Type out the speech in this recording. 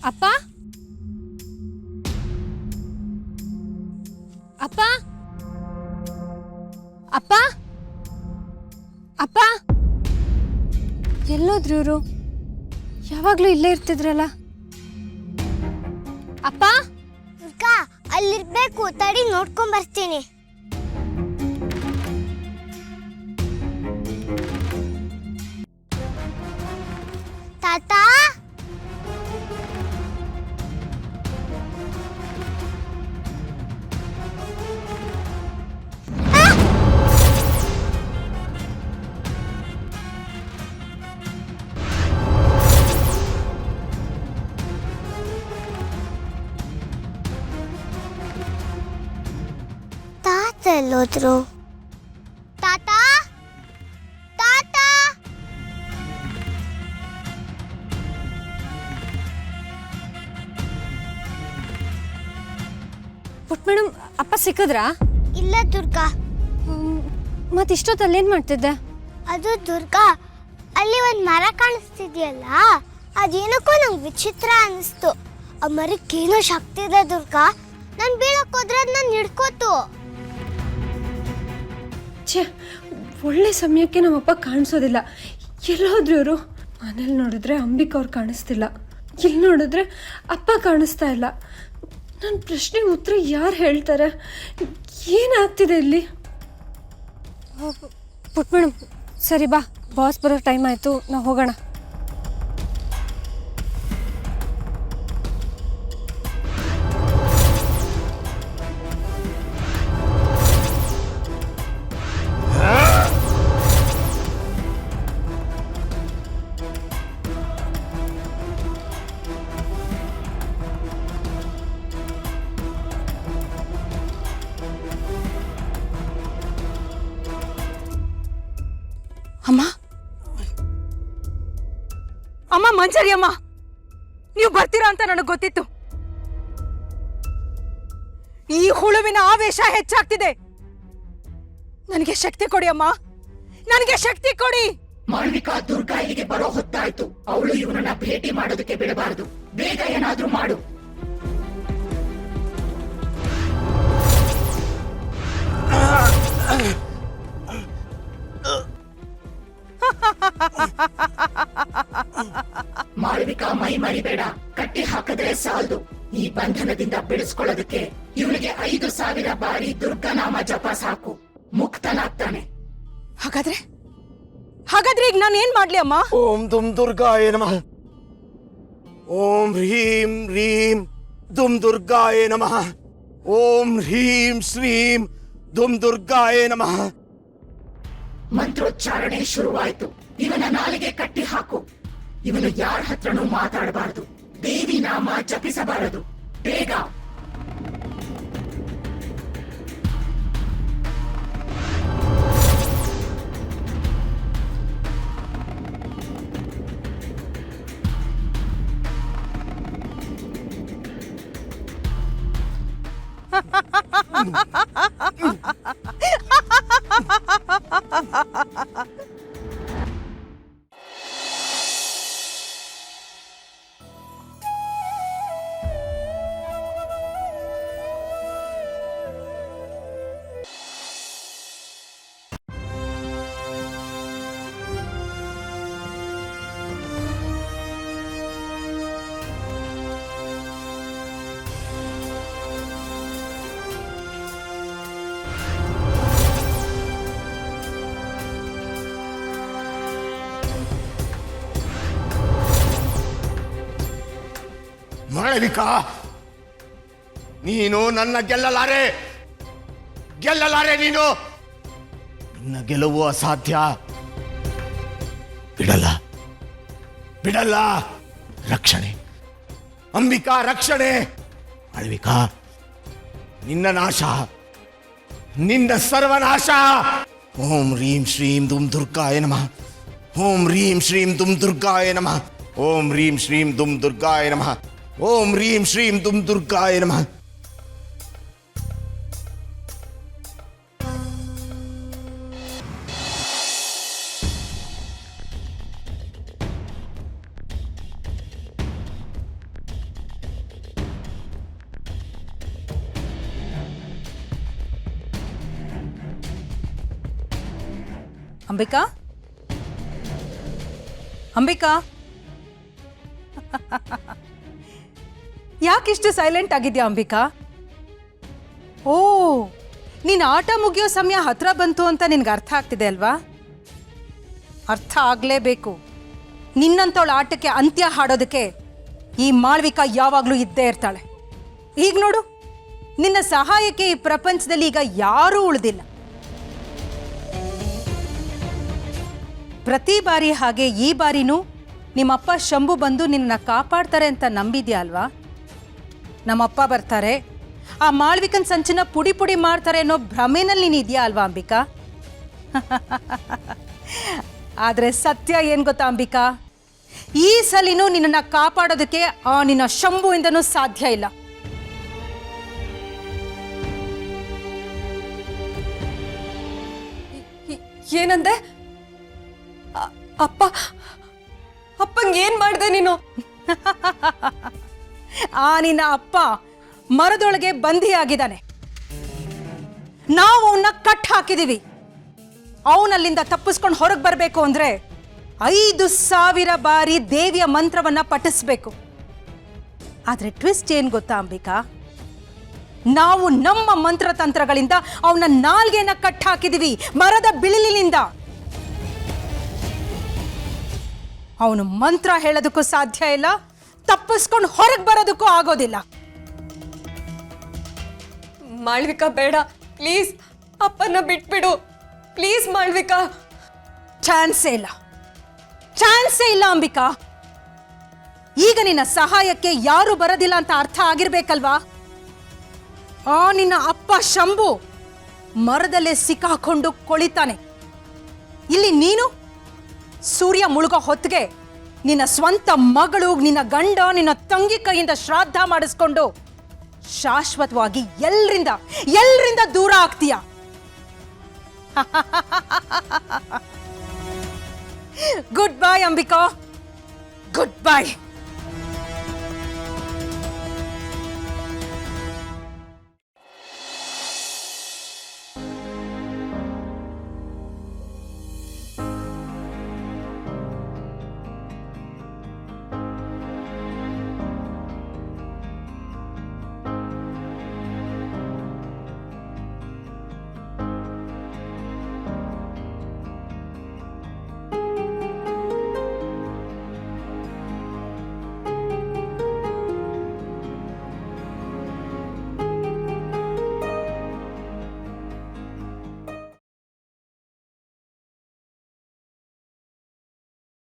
ಅಪ್ಪ ಅಪ್ಪ ಅಪ್ಪ ಅಪ್ಪ ಎಲ್ಲೋದ್ರು ಇವರು? ಯಾವಾಗ್ಲೂ ಇಲ್ಲೇ ಇರ್ತಿದ್ರಲ್ಲ. ಅಪ್ಪ ದುರ್ಗಾ, ಅಲ್ಲಿರ್ಬೇಕು, ತಡಿ ನೋಡ್ಕೊಂಡ್ ಬರ್ತೀನಿ. ತಾತ, ತಾತ ಎಲ್ಲೋದ್ರು? ತಾತ ತಾತ ಪುಟ್ ಮೇಡಮ್, ಅಪ್ಪ ಸಿಕ್ಕಿದ್ರಾ? ಇಲ್ಲ ದುರ್ಗಾ. ಮತ್ತಿಷ್ಟೊತ್ತಲ್ಲಿ ಏನು ಮಾಡ್ತಿದ್ದೆ? ಅದು ದುರ್ಗಾ, ಅಲ್ಲಿ ಒಂದು ಮರ ಕಾಣಿಸ್ತಿದ್ಯಲ್ಲ, ಅದೇನಕ್ಕೋ ನಂಗೆ ವಿಚಿತ್ರ ಅನಿಸ್ತು. ಆ ಮರಕ್ಕೇನೋ ಶಕ್ತಿ ಇದೆ ದುರ್ಗಾ. ನಾನು ಬೀಳಕ್ ಹೋದ್ರೆ ಅದು ನಾನು ಹಿಡ್ಕೋತು. ಛೇ, ಒಳ್ಳೆ ಸಮಯಕ್ಕೆ ನಮ್ಮಪ್ಪ ಕಾಣಿಸೋದಿಲ್ಲ. ಎಲ್ಲೋದ್ರು ಇವರು? ಮನೇಲಿ ನೋಡಿದ್ರೆ ಅಂಬಿಕಾ ಅವ್ರು ಕಾಣಿಸ್ತಿಲ್ಲ, ಇಲ್ಲಿ ನೋಡಿದ್ರೆ ಅಪ್ಪ ಕಾಣಿಸ್ತಾ ಇಲ್ಲ. ನನ್ನ ಪ್ರಶ್ನೆಗೆ ಉತ್ತರ ಯಾರು ಹೇಳ್ತಾರೆ? ಏನಾಗ್ತಿದೆ ಇಲ್ಲಿ? ಪುಟ್ ಮೇಡಮ್, ಸರಿ ಬಾ, ಬಾಸ್ ಬರೋ ಟೈಮ್ ಆಯಿತು, ನಾವು ಹೋಗೋಣ. ಅಮ್ಮ ಅಮ್ಮ, ಮಂಜರಿ ಅಮ್ಮ, ನೀವು ಬರ್ತೀರಾ ಅಂತ ನನಗೆ ಗೊತ್ತಿತ್ತು. ಈ ಹುಳುವಿನ ಆವೇಶ ಹೆಚ್ಚಾಗ್ತಿದೆ. ನನಗೆ ಶಕ್ತಿ ಕೊಡಿ ಅಮ್ಮ, ನನಗೆ ಶಕ್ತಿ ಕೊಡಿ. ಮಾಳ್ವಿಕಾ, ದುರ್ಗಾ ಇಲ್ಲಿಗೆ ಬರೋ ಹೊತ್ತಾಯ್ತು. ಅವಳು ಇವನನ್ನ ಭೇಟಿ ಮಾಡೋದಕ್ಕೆ ಬಿಡಬಾರದು. ಬೇಗ ಏನಾದ್ರೂ ಮಾಡು. ಮಾಳ್ವಿಕಾ, ಮೈ ಮರಿಬೇಡ. ಕಟ್ಟಿ ಹಾಕಿದ್ರೆ ಸಾಲದು. ಈ ಬಂಧನದಿಂದ ಬಿಡಿಸ್ಕೊಳ್ಳೋದಕ್ಕೆ ಇವಳಿಗೆ 5,000 ಬಾರಿ ದುರ್ಗಾನಾಮ ಜಪ ಸಾಕು. ಮುಕ್ತನಾಗ್ತಾನೆ. ಹಾಗಾದ್ರೆ ಈಗ ನಾನು ಏನ್ ಮಾಡ್ಲಿ ಅಮ್ಮ? ಓಂ ದುಮ್ ದುರ್ಗಾಯ ನಮಃ. ಓಂ ಹ್ರೀಂ ಹ್ರೀಂ ದುಮ್ ದುರ್ಗಾಯ ನಮಃ. ಓಂ ಹ್ರೀಂ ಶ್ರೀಂ ದುಮ್ ದುರ್ಗಾಯ ನಮಃ. ಮಂತ್ರೋಚ್ಚಾರಣೆ ಶುರುವಾಯ್ತು. ಇವನ ನಾಲಿಗೆ ಕಟ್ಟಿ ಹಾಕು. ಇವನು ಯಾರ ಹತ್ರನೂ ಮಾತಾಡಬಾರದು. ದೇವಿ ನಾಮ ಜಪಿಸಬಾರದು. ಬೇಗ. ಮಾಳವಿಕಾ, ನೀನು ನನ್ನ ಗೆಲ್ಲಲಾರೆ. ನೀನು. ನಿನ್ನ ಗೆಲುವು ಅಸಾಧ್ಯ. ಬಿಡಲ್ಲ. ರಕ್ಷಣೆ, ಅಂಬಿಕಾ ರಕ್ಷಣೆ. ಮಾಳವಿಕಾ, ನಿನ್ನ ನಾಶ, ನಿನ್ನ ಸರ್ವನಾಶ. ಓಂ ಹ್ರೀಂ ಶ್ರೀಂ ದುಮ್ ದುರ್ಗಾಯ ನಮಃ. ಓಂ ಹ್ರೀಂ ಶ್ರೀಂ ದುಮ್ ದುರ್ಗಾಯ ನಮಃ. ಓಂ ಹ್ರೀಂ ಶ್ರೀಂ ದುಮ್ ದುರ್ಗಾಯ ನಮಃ. ಓಂ ಹ್ರೀಂ ಶ್ರೀಂ ದುಮ್ ದುರ್ಗಾಯ ನಮಃ. ಅಂಬಿಕಾ ಅಂಬಿಕಾ ಯಾಕಿಷ್ಟು ಸೈಲೆಂಟ್ ಆಗಿದ್ಯಾ ಅಂಬಿಕಾ? ಓ, ನೀನ್ ಆಟ ಮುಗಿಯೋ ಸಮಯ ಹತ್ರ ಬಂತು ಅಂತ ನಿನ್ಗೆ ಅರ್ಥ ಆಗ್ತಿದೆ ಅಲ್ವಾ? ಅರ್ಥ ಆಗ್ಲೇಬೇಕು. ನಿನ್ನಂತವಳ ಆಟಕ್ಕೆ ಅಂತ್ಯ ಹಾಡೋದಕ್ಕೆ ಈ ಮಾಳ್ವಿಕಾ ಯಾವಾಗ್ಲೂ ಇದ್ದೇ ಇರ್ತಾಳೆ. ಈಗ ನೋಡು, ನಿನ್ನ ಸಹಾಯಕ್ಕೆ ಈ ಪ್ರಪಂಚದಲ್ಲಿ ಈಗ ಯಾರೂ ಉಳಿದಿಲ್ಲ. ಪ್ರತಿ ಬಾರಿ ಹಾಗೆ ಈ ಬಾರಿನೂ ನಿಮ್ಮಪ್ಪ ಶಂಭು ಬಂದು ನಿನ್ನ ಕಾಪಾಡ್ತಾರೆ ಅಂತ ನಂಬಿದ್ಯಾ ಅಲ್ವಾ? ನಮ್ಮಪ್ಪ ಬರ್ತಾರೆ, ಆ ಮಾಳ್ವಿಕನ್ ಸಂಚನ ಪುಡಿ ಪುಡಿ ಮಾಡ್ತಾರೆ ಅನ್ನೋ ಭ್ರಮೆನಲ್ಲಿ ನೀನು ಇದೆಯಾ ಅಲ್ವಾ ಅಂಬಿಕಾ? ಆದ್ರೆ ಸತ್ಯ ಏನ್ ಗೊತ್ತಾ ಅಂಬಿಕಾ, ಈ ಸಲಿನೂ ನಿನ್ನನ್ನು ಕಾಪಾಡೋದಕ್ಕೆ ಆ ನಿನ್ನ ಶಂಭುವಿಂದನೂ ಸಾಧ್ಯ ಇಲ್ಲ. ಏನಂದೆ? ಅಪ್ಪಂಗೆ ಏನ್ ಮಾಡಿದೆ ನೀನು? ಆ ನಿನ್ನ ಅಪ್ಪ ಮರದೊಳಗೆ ಬಂಧಿಯಾಗಿದ್ದಾನೆ. ನಾವು ಅವನ್ನ ಕಟ್ ಹಾಕಿದೀವಿ. ಅವನಲ್ಲಿಂದ ತಪ್ಪಿಸ್ಕೊಂಡು ಹೊರಗೆ ಬರಬೇಕು ಅಂದ್ರೆ 5,000 ಬಾರಿ ದೇವಿಯ ಮಂತ್ರವನ್ನ ಪಠಿಸ್ಬೇಕು. ಆದ್ರೆ ಟ್ವಿಸ್ಟ್ ಏನ್ ಗೊತ್ತಾ ಅಂಬಿಕಾ, ನಾವು ನಮ್ಮ ಮಂತ್ರತಂತ್ರಗಳಿಂದ ಅವನ ನಾಲ್ಗೆನ ಕಟ್ ಹಾಕಿದೀವಿ, ಮರದ ಬಿಳಿಲಿನಿಂದ. ಅವನು ಮಂತ್ರ ಹೇಳೋದಕ್ಕೂ ಸಾಧ್ಯ ಇಲ್ಲ, ತಪ್ಪಿಸ್ಕೊಂಡು ಹೊರಗೆ ಬರೋದಕ್ಕೂ ಆಗೋದಿಲ್ಲ. ಮಾಳ್ವಿಕಾ ಬೇಡ, ಪ್ಲೀಸ್ ಅಪ್ಪನ ಬಿಟ್ಬಿಡು, ಪ್ಲೀಸ್ ಮಾಳ್ವಿಕಾ. ಚಾನ್ಸೇ ಇಲ್ಲ ಅಂಬಿಕಾ. ಈಗ ನಿನ್ನ ಸಹಾಯಕ್ಕೆ ಯಾರು ಬರೋದಿಲ್ಲ ಅಂತ ಅರ್ಥ ಆಗಿರ್ಬೇಕಲ್ವಾ? ಆ ನಿನ್ನ ಅಪ್ಪ ಶಂಭು ಮರದಲ್ಲೇ ಸಿಕ್ಕಾಕೊಂಡು ಕೊಳಿತಾನೆ. ಇಲ್ಲಿ ನೀನು ಸೂರ್ಯ ಮುಳುಗೋ ಹೊತ್ತಿಗೆ ನಿನ್ನ ಸ್ವಂತ ಮಗಳು, ನಿನ್ನ ಗಂಡ, ನಿನ್ನ ತಂಗಿ ಕೈಯಿಂದ ಶ್ರಾದ್ದ ಮಾಡಿಸ್ಕೊಂಡು ಶಾಶ್ವತವಾಗಿ ಎಲ್ರಿಂದ ದೂರ ಆಗ್ತೀಯ. Good bye Ambika, good by.